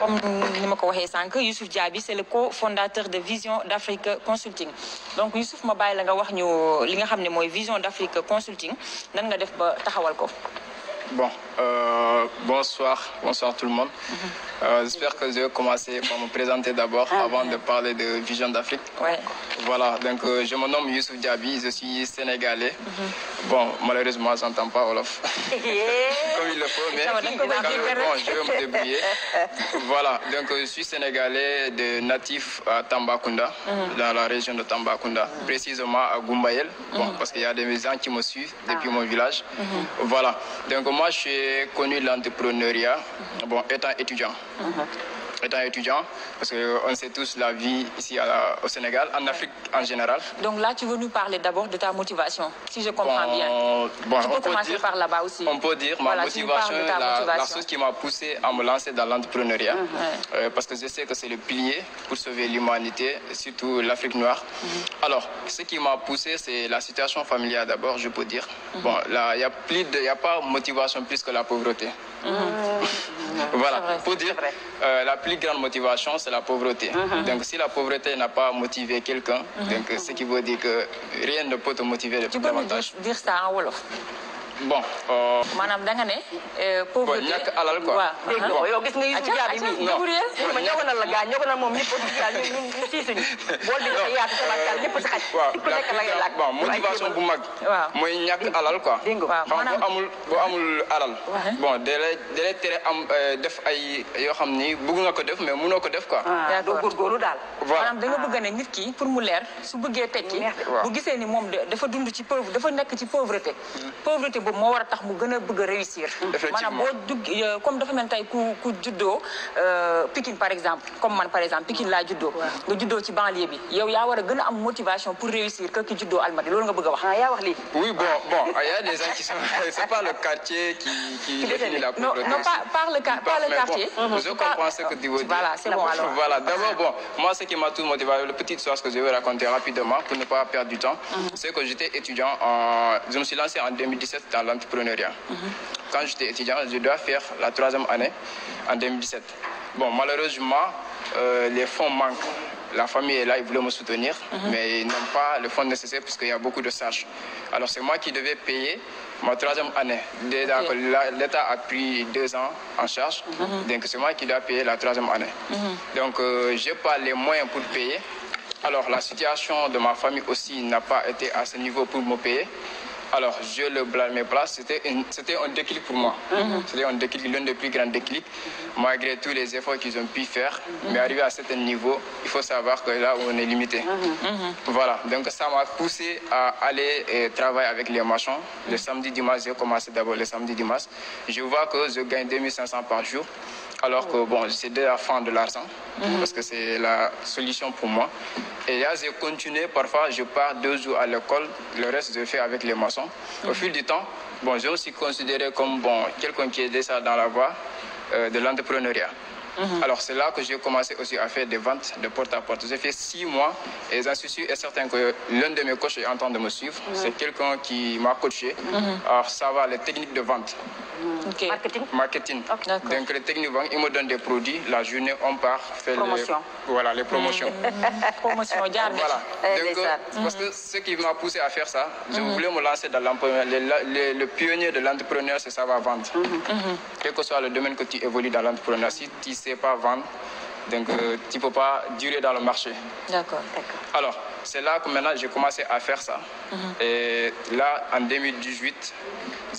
comme ni ma ko waxee sànq Youssouf Diaby c'est le cofondateur de Vision d'Afrique Consulting donc Youssouf ma bàyyi la nga wax ñu li nga xam ne mooy Vision d'Afrique Consulting nan nga def ba taxawal ko. Bon, bonsoir tout le monde. J'espère que je vais commencer par me présenter d'abord avant de parler de Vision d'Afrique. Ouais. Voilà, donc je me nomme Youssouf Diaby, je suis sénégalais. Bon, malheureusement, je n'entends pas Wolof comme il le faut, mais bon, je vais me débrouiller. Voilà, donc je suis sénégalais de natif à Tambacounda, dans la région de Tambacounda, précisément à Goumbaël, bon, parce qu'il y a des gens qui me suivent depuis mon village. Voilà, donc moi j'ai connu l'entrepreneuriat bon, étant étudiant. Étant étudiant, parce qu'on sait tous la vie ici au Sénégal, en Afrique en général. Donc là, tu veux nous parler d'abord de ta motivation, si je comprends bien. Bon, tu peux commencer par là-bas aussi. On peut dire ma motivation, la chose qui m'a poussé à me lancer dans l'entrepreneuriat, parce que je sais que c'est le pilier pour sauver l'humanité, surtout l'Afrique noire. Alors, ce qui m'a poussé, c'est la situation familiale d'abord, je peux dire. Bon, là, il n'y a pas de motivation plus que la pauvreté. Voilà, pour dire, la plus grande motivation, c'est la pauvreté. Donc, si la pauvreté n'a pas motivé quelqu'un, donc ce qui veut dire que rien ne peut te motiver davantage. Tu peux dire ça en Wolof? Bon, maanaam da nga ne pauvreté ñàkk alal quoi. waaw yow gis nga Youssouf Diaby mi ma ñëwoonal la gaa ñëwoonal moom ñëpp ñun siisuñu bool bi dafa yaatu tabarkaal ñëpp si xaj ku nekk la ngay laaj. bon motivation bu mag mooy ñàkk alal quoi. xam boo amul alal bon da lay tere am def ay yoo xam ni bëgg nga ko def mais mënoo ko def quoi. doo góorgóorlu daal. maanaam da nga bëgg ne nit ki pour mu leer su bëggee tekki bu gisee ni moom dafa dund ci pauvre dafa nekk ci pauvreté boobu moo war a tax mu gën a bëgg a réussir. maanaam boo dugg comme dafa mel tey ku juddoo Pikine par exemple comme man par exemple Pikine laa juddoo. nga juddoo ci banlieue bi yow yaa war a gën a am motivation pour réussir que ki juddoo Almadies loolu nga bëgg a wax. yaa wax lii. oui bon il y a des gens qui sont c'est pas le quartier qui définit la pauvreté. non pas le quartier. Je comprends ce que tu veux dire. Voilà, c'est bon alors. Voilà, d'abord bon moi ce qui m'a tout motivé, la petite histoire que je vais raconter rapidement pour ne pas perdre du temps, c'est que j'étais étudiant je me suis lancé en 2017 dans l'entrepreneuriat. Quand j'étais étudiant, je dois faire la 3e année en 2017. Bon, malheureusement, les fonds manquent. La famille est là, ils voulaient me soutenir, mais ils n'ont pas le fonds nécessaire puisqu'il y a beaucoup de charges. Alors c'est moi qui devais payer ma 3e année. L'État a pris 2 ans en charge, donc c'est moi qui dois payer la 3e année. Donc je n'ai pas les moyens pour payer. Alors la situation de ma famille aussi n'a pas été à ce niveau pour me payer. Alors, je le blâme mes places, c'était un déclic pour moi. C'était un déclic, l'un des plus grands déclics, malgré tous les efforts qu'ils ont pu faire. Mais arrivé à un certain niveau, il faut savoir que là, on est limité. Voilà, donc ça m'a poussé à aller travailler avec les marchands. Le samedi, dimanche, j'ai commencé d'abord le samedi, dimanche. Je vois que je gagne 2500 par jour. Alors que bon, j'essaie de faire de l'argent, parce que c'est la solution pour moi. Et là, j'ai continué, parfois je pars 2 jours à l'école, le reste je fais avec les maçons. Au fil du temps, bon, j'ai aussi considéré comme bon, quelqu'un qui est déjà dans la voie de l'entrepreneuriat. Alors c'est là que j'ai commencé aussi à faire des ventes de porte à porte. J'ai fait 6 mois et j'en suis sûr et certain que l'un de mes coachs est en train de me suivre. C'est quelqu'un qui m'a coaché à savoir les techniques de vente. Marketing. Donc les techniques de vente, il me donne des produits. La journée, on part faire les promotions. Voilà. Donc, parce que ce qui m'a poussé à faire ça, je voulais me lancer dans l'entrepreneuriat. Le pionnier de l'entrepreneuriat, c'est savoir vendre. Quel que soit le domaine que tu évolues dans l'entrepreneuriat, si tu ne sais pas vendre, donc tu ne peux pas durer dans le marché. D'accord. Alors, c'est là que maintenant j'ai commencé à faire ça. Et là, en 2018,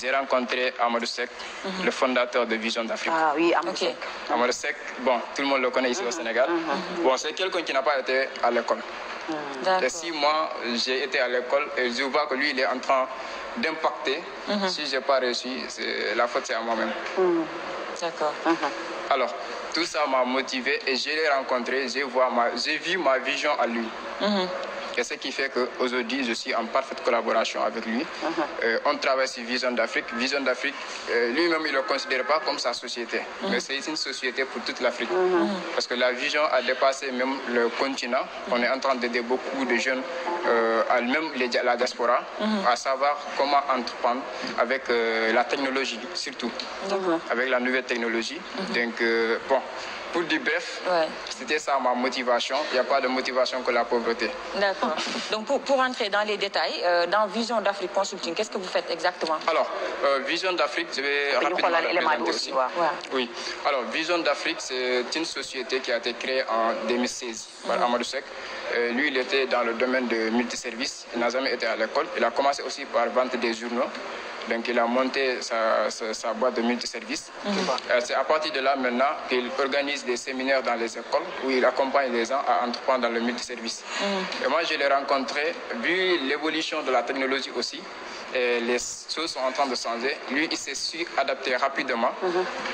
j'ai rencontré Amadou Seck, le fondateur de Vision d'Afrique. Ah oui, Amadou Seck. Amadou Seck, bon, tout le monde le connaît ici au Sénégal. Bon, c'est quelqu'un qui n'a pas été à l'école. Les 6 mois, j'ai été à l'école et je vois que lui, il est en train d'impacter. Si je n'ai pas réussi, la faute c'est à moi-même. D'accord. Alors, tout ça m'a motivé et je l'ai rencontré, j'ai vu ma vision à lui. Et ce qui fait qu'aujourd'hui, je suis en parfaite collaboration avec lui. On travaille sur Vision d'Afrique. Vision d'Afrique, lui-même, il ne le considère pas comme sa société. Mais c'est une société pour toute l'Afrique. Parce que la vision a dépassé même le continent. On est en train d'aider beaucoup de jeunes, même la diaspora, à savoir comment entreprendre avec la technologie, surtout. Avec la nouvelle technologie. Donc, bon. pour dire bref, ouais. c'était ça ma motivation. Il n'y a pas de motivation que la pauvreté. D'accord. Donc pour entrer dans les détails, dans Vision d'Afrique Consulting, qu'est-ce que vous faites exactement? Alors, Vision d'Afrique, je vais rapidement la présenter aussi. Ouais. Oui. Alors, Vision d'Afrique, c'est une société qui a été créée en 2016 par Amadou Seck. Lui, il était dans le domaine de multiservices. Il n'a jamais été à l'école. Il a commencé aussi par vendre des journaux. Donc, il a monté sa boîte de multiservices. C'est à partir de là, maintenant, qu'il organise des séminaires dans les écoles où il accompagne les gens à entreprendre dans le multiservice. Et moi, je l'ai rencontré, vu l'évolution de la technologie aussi, et les choses sont en train de changer. Lui, il s'est su adapter rapidement.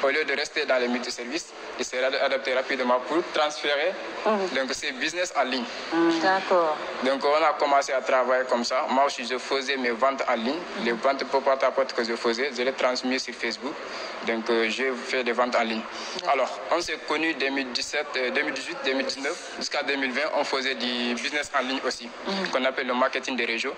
Au lieu de rester dans les multiservices, il s'est adapté rapidement pour transférer donc, ses business en ligne. D'accord. Donc, on a commencé à travailler comme ça. Moi aussi, je faisais mes ventes en ligne. Les ventes porte-à-porte que je faisais, je les transmis sur Facebook. Donc, j'ai fait des ventes en ligne. Alors, on s'est connus 2017, 2018, 2019, jusqu'à 2020. On faisait du business en ligne aussi, qu'on appelle le marketing des régions.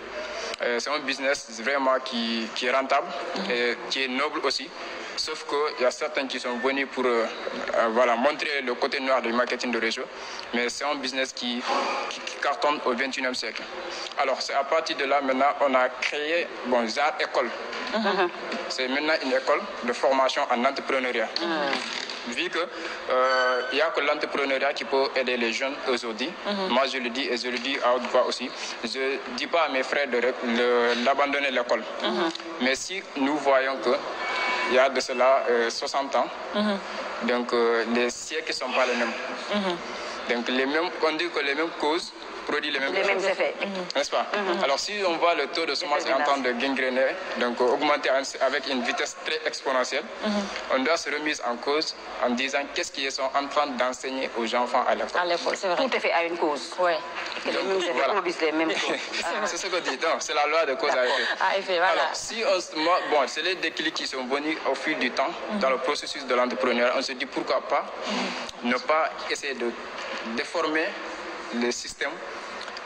C'est un business vraiment qui est rentable et qui est noble aussi. Sauf qu'il y a certains qui sont venus pour voilà, montrer le côté noir du marketing de réseau. Mais c'est un business qui cartonne au XXIe siècle. Alors, c'est à partir de là, maintenant, on a créé ZAR École. C'est maintenant une école de formation en entrepreneuriat. Vu qu'il n'y a que l'entrepreneuriat qui peut aider les jeunes aujourd'hui. Moi, je le dis et je le dis à haute voix aussi. Je ne dis pas à mes frères d'abandonner l'école. Mais si nous voyons qu'il y a de cela 60 ans, donc les siècles ne sont pas les mêmes. Donc on dit que les mêmes causes produisent les mêmes effets. N'est-ce pas? Alors si on voit le taux de semence est en train de gangréner, donc augmenter avec une vitesse très exponentielle, on doit se remettre en cause en disant qu'est-ce qu'ils sont en train d'enseigner aux enfants à l'école. À l'école, c'est vrai. Tout est fait à une cause. Oui. Les mêmes effets produisent les mêmes choses. C'est ce que je dis. C'est la loi de cause à effet. À effet, voilà. Alors, si c'est les déclics qui sont venus au fil du temps dans le processus de l'entrepreneuriat. On se dit pourquoi pas ne pas essayer de déformer le système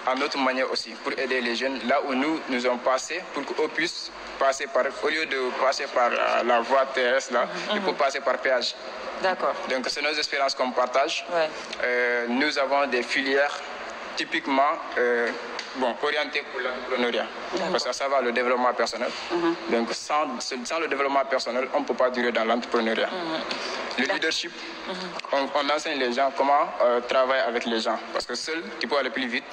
à notre manière aussi, pour aider les jeunes là où nous avons passé, pour qu'eux puissent passer par, au lieu de passer par la voie terrestre, là, il faut passer par péage. D'accord. Donc c'est nos expériences qu'on partage. Ouais. Nous avons des filières typiquement orientées pour l'entrepreneuriat. Parce que ça va le développement personnel. Donc sans le développement personnel, on ne peut pas durer dans l'entrepreneuriat. Le leadership, on enseigne les gens comment travailler avec les gens. Parce que seul, tu peux aller plus vite,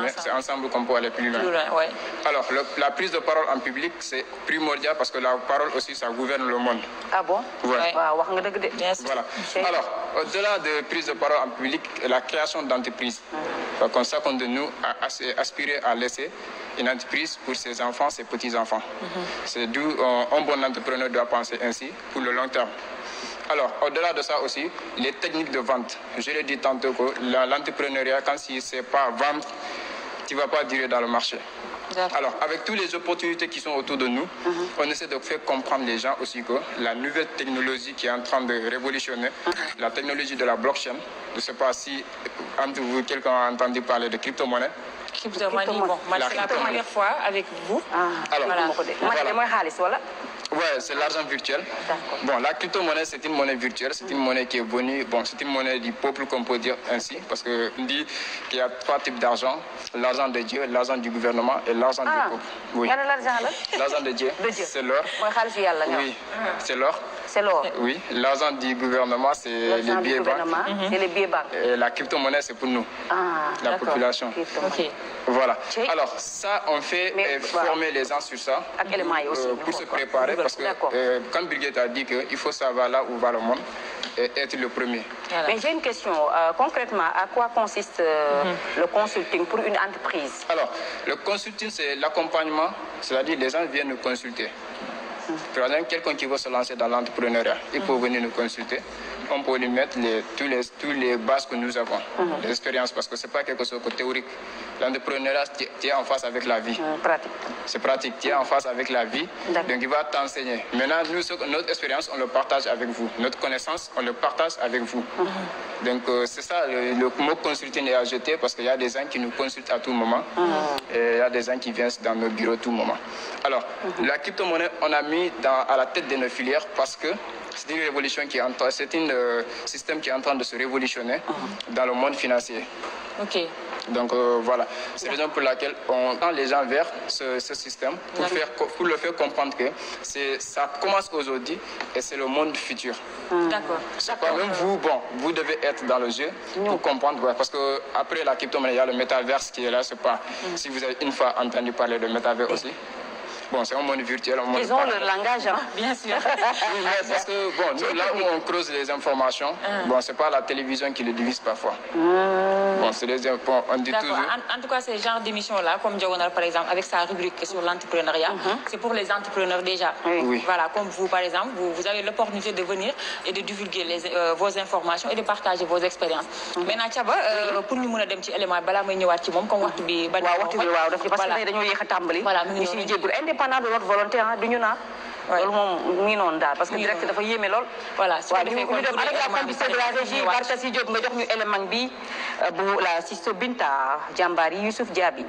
mais c'est ensemble qu'on peut aller plus loin. Ouais. Alors, la prise de parole en public, c'est primordial parce que la parole aussi, ça gouverne le monde. Ah bon? Ouais. Voilà. Alors, au-delà de prise de parole en public, la création d'entreprises. Comme chacun de nous a aspiré à laisser une entreprise pour ses enfants, ses petits-enfants. C'est d'où un bon entrepreneur doit penser ainsi pour le long terme. Alors, au-delà de ça aussi, les techniques de vente. Je l'ai dit tantôt que l'entrepreneuriat, quand si ce n'est pas vendre, tu ne vas pas durer dans le marché. Alors, avec toutes les opportunités qui sont autour de nous, on essaie de faire comprendre les gens aussi que la nouvelle technologie qui est en train de révolutionner, la technologie de la blockchain, je ne sais pas si entre vous, quelqu'un a entendu parler de crypto-monnaie. Crypto-monnaie, bon, c'est la première fois avec vous. Alors, voilà. Ouais, c'est l'argent virtuel. Bon, la crypto-monnaie, c'est une monnaie virtuelle, c'est une monnaie qui est venue, c'est une monnaie du peuple, qu'on peut dire ainsi, parce qu'on dit qu'il y a 3 types d'argent, l'argent de Dieu, l'argent du gouvernement et l'argent du peuple. Oui. L'argent de Dieu, c'est l'or. Oui, c'est l'or. C'est l'or. Oui, l'argent du gouvernement, c'est les billets banques. Et la crypto-monnaie, c'est pour nous, la population. Ok. Voilà. Alors, ça, on fait former les gens sur ça pour se préparer. Parce que quand Brigitte a dit qu'il faut savoir là où va le monde et être le premier. Voilà. Mais j'ai une question. Concrètement, à quoi consiste le consulting pour une entreprise? Alors, le consulting, c'est l'accompagnement. C'est-à-dire les gens viennent nous consulter. Par exemple, quelqu'un qui veut se lancer dans l'entrepreneuriat, il peut venir nous consulter. On peut lui mettre tous les bases que nous avons, l'expérience, parce que ce n'est pas quelque chose de théorique. L'entrepreneuriat, tu es en face avec la vie. Pratique. C'est pratique, tu es en face avec la vie, donc il va t'enseigner. Maintenant, nous, notre expérience, on le partage avec vous. Notre connaissance, on le partage avec vous. Donc, c'est ça, le mot consulting est à jeter, parce qu'il y a des gens qui nous consultent à tout moment. Et il y a des gens qui viennent dans nos bureaux à tout moment. Alors, la crypto-monnaie, on a mis à la tête de nos filières parce que c'est une révolution qui est en train, c'est une le système qui est en train de se révolutionner dans le monde financier. Ok. Donc voilà, c'est la raison pour laquelle on tend les gens vers ce système pour leur faire comprendre que ça commence aujourd'hui et c'est le monde futur. D'accord. C'est pas même vous, bon, vous devez être dans le jeu pour comprendre, ouais, parce que après la crypto-monnaie, il y a le métaverse qui est là, je sais pas si vous avez une fois entendu parler de métaverse aussi. Bon, c'est un monde virtuel. Ils ont le langage, hein? Bien sûr. Oui, mais parce que, bon, là où on creuse les informations, bon, c'est pas la télévision qui le divise parfois. Bon, c'est les infos, on dit toujours. En tout cas, ce genre d'émission-là, comme Diagonal par exemple, avec sa rubrique sur l'entrepreneuriat, c'est pour les entrepreneurs déjà. Oui. Voilà, comme vous par exemple, vous avez l'opportunité de venir et de divulguer vos informations et de partager vos expériences. Maintenant, Thiaba, pour nous mën a dem ci élément bala may ñëwaat ci moom comme waxtu bi bañ waaw waxtu bi waaw daf parce que dañoo yéex a tàmbali. Voilà, ñu siy jéggul indépendant de notre volonté, hein, du ñu naan. loolu moom mu ngi noonu daal parce que direct dafa yéeme lool. Voilà, waaw ñu dem avec la complicité de la régie Barka Si Diop nga jox ñu élément bi bu la Sisto Binta jàmbaar yi Youssouf Diaby.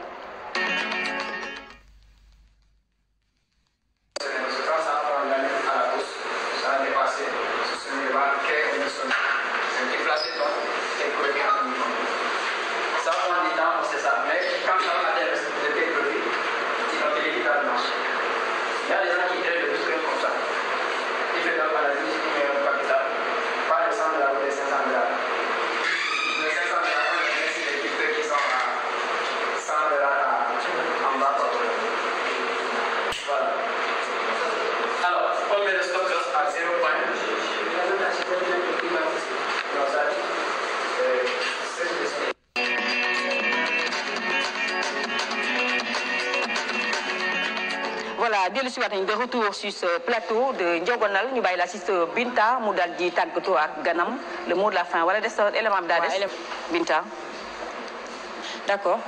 Voilà, dès le soir, de retour sur ce plateau de Ndiogonal, nous avons l'assiste Binta, nous avons dit Tankoto ak Ganam, le mot de la fin. Voilà, des éléments d'adresse. Binta. D'accord.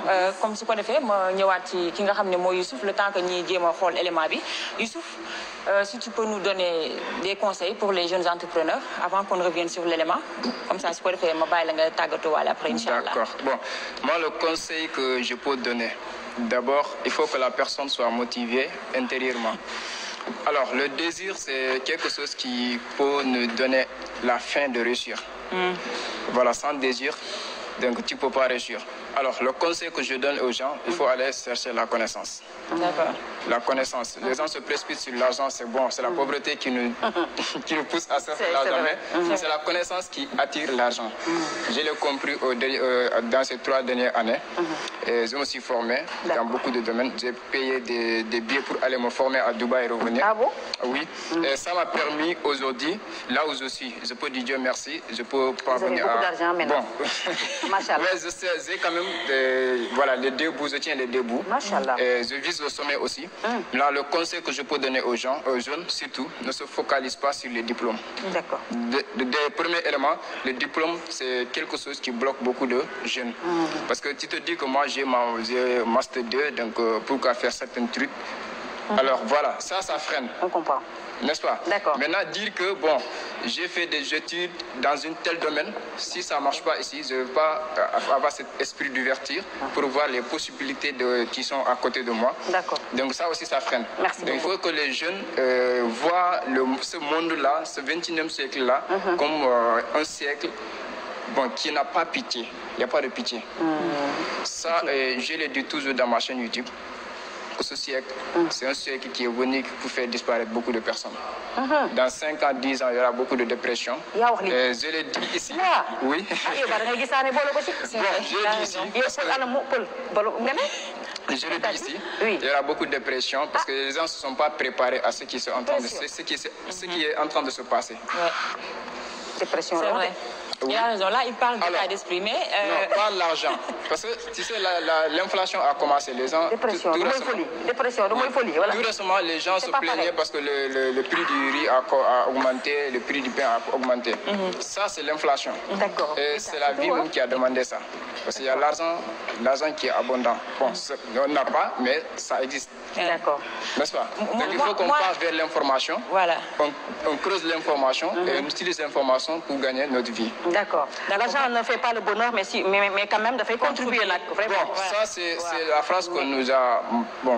Comme ce qu'on a fait, nous avons Youssouf, le temps que nous avons fait l'élément. Youssouf, si tu peux nous donner des conseils pour les jeunes entrepreneurs avant qu'on revienne sur l'élément. Comme ça, si tu peux faire, je vais Tankoto après, Inch'Allah. D'accord. Bon, moi, le conseil que je peux donner, d'abord, il faut que la personne soit motivée intérieurement. Alors, le désir, c'est quelque chose qui peut nous donner la faim de réussir. Voilà, sans désir, donc tu ne peux pas réussir. Alors, le conseil que je donne aux gens, il faut aller chercher la connaissance. D'accord. La connaissance. Les gens se précipitent sur l'argent, c'est bon, c'est la pauvreté qui nous pousse à chercher l'argent. Mais c'est la connaissance qui attire l'argent. Je l'ai compris dans ces 3 dernières années. Et je me suis formé dans beaucoup de domaines. J'ai payé des billets pour aller me former à Dubaï et revenir. Ah bon? Oui. Et ça m'a permis aujourd'hui, là où je suis, je peux dire Dieu merci, je peux parvenir à... Vous avez beaucoup d'argent maintenant. Bon. Machallah. Mais j'ai quand même voilà, les 2 bouts, je tiens les 2 bouts. Machallah. Et je vise le sommet aussi. Là, le conseil que je peux donner aux gens, aux jeunes surtout, ne se focalise pas sur les diplômes. D'accord. Des premiers éléments, le diplôme, c'est quelque chose qui bloque beaucoup de jeunes. Parce que tu te dis que moi, j'ai Master 2, donc pourquoi faire certains trucs? Alors voilà, ça freine. On comprend. N'est-ce pas? D'accord. Maintenant, dire que, bon, j'ai fait des études dans un tel domaine, si ça ne marche pas ici, je ne veux pas avoir cet esprit d'ouverture pour voir les possibilités qui sont à côté de moi. D'accord. Donc ça aussi, ça freine. Merci Donc il faut que les jeunes voient ce monde-là, ce 21e siècle-là, comme un siècle qui n'a pas pitié. Il n'y a pas de pitié. Ça, je le dis toujours dans ma chaîne YouTube. Ce siècle, c'est un siècle qui est venu pour faire disparaître beaucoup de personnes. Dans 5 ans, 10 ans, il y aura beaucoup de dépression. Je le dis ici. Oui. Je le dis ici. Je le dis ici. Il y aura beaucoup de dépression parce que les gens ne se sont pas préparés à ce qui est en train de se passer. Dépression, c'est vrai. Il a raison. Là, il parle d'état d'esprit, mais... Non, pas l'argent. Parce que, tu sais, l'inflation a commencé. Les gens... Dépression, de folie. Dépression, de folie. Voilà. Tout récemment, les gens se plaignaient parce que le prix du riz a augmenté, le prix du pain a augmenté. Ça, c'est l'inflation. D'accord. Et c'est la vie même qui a demandé ça. Parce qu'il y a l'argent qui est abondant. Bon, on n'a pas, mais ça existe. D'accord. N'est-ce pas? Donc, il faut qu'on parte vers l'information. Voilà. On creuse l'information et on utilise l'information pour gagner notre vie. D'accord. L'argent ne fait pas le bonheur, mais quand même, il faut contribuer là. Bon, ça, c'est la phrase qu'on nous a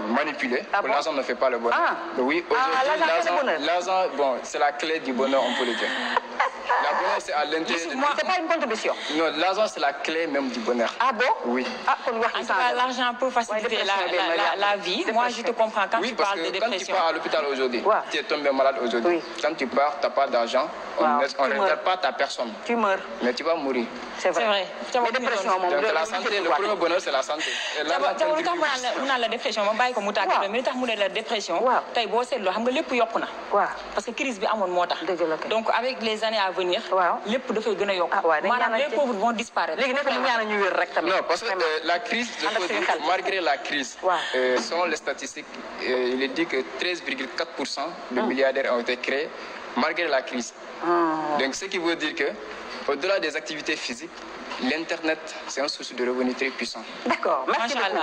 manipulée. L'argent ne fait pas le bonheur. Oui, aujourd'hui, l'argent, c'est la clé du bonheur, on peut le dire. La bonheur, c'est à l'intérieur. C'est pas une contribution. Non, l'argent, c'est la clé même du bonheur. Ah bon? Oui. Ah, en tout cas, l'argent peut faciliter la vie. Moi, je te comprends quand tu parles de dépression. Quand tu pars à l'hôpital aujourd'hui, tu es tombé malade aujourd'hui. Quand tu pars, tu n'as pas d'argent, on ne regarde pas ta personne. Tu meurs. Mais tu vas mourir. C'est vrai. Donc la santé, le premier bonheur, c'est la santé. La dépression, la dépression, parce que crise bi amone motax. Donc avec les années à venir, lépp da fay gëna yok. Manam les pauvres vont disparaître. Non, parce que la crise, malgré la crise, selon les statistiques, il est dit que 13,4% de milliardaires ont été créés malgré la crise. Donc ce qui veut dire que au-delà des activités physiques, l'Internet, c'est une source de revenus très puissant. D'accord, merci beaucoup.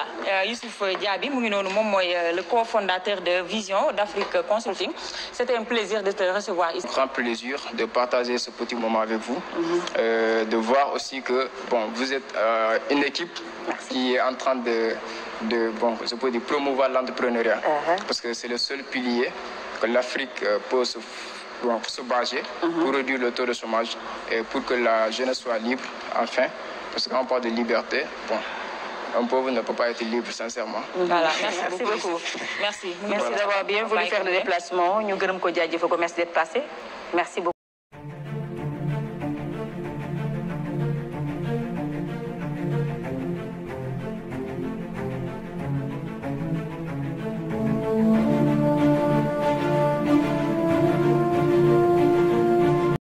Youssouf Diaby, le cofondateur de Vision d'Afrique Consulting. C'était un plaisir de te recevoir ici. Un grand plaisir de partager ce petit moment avec vous, de voir aussi que vous êtes une équipe qui est en train de promouvoir l'entrepreneuriat. Parce que c'est le seul pilier que l'Afrique peut se baser pour réduire le taux de chômage et pour que la jeunesse soit libre, enfin. Parce que quand on parle de liberté, un pauvre ne peut pas être libre, sincèrement. Voilà, merci beaucoup. Merci. Merci d'avoir bien voulu faire le déplacement. Nous merci d'être passé. Merci beaucoup.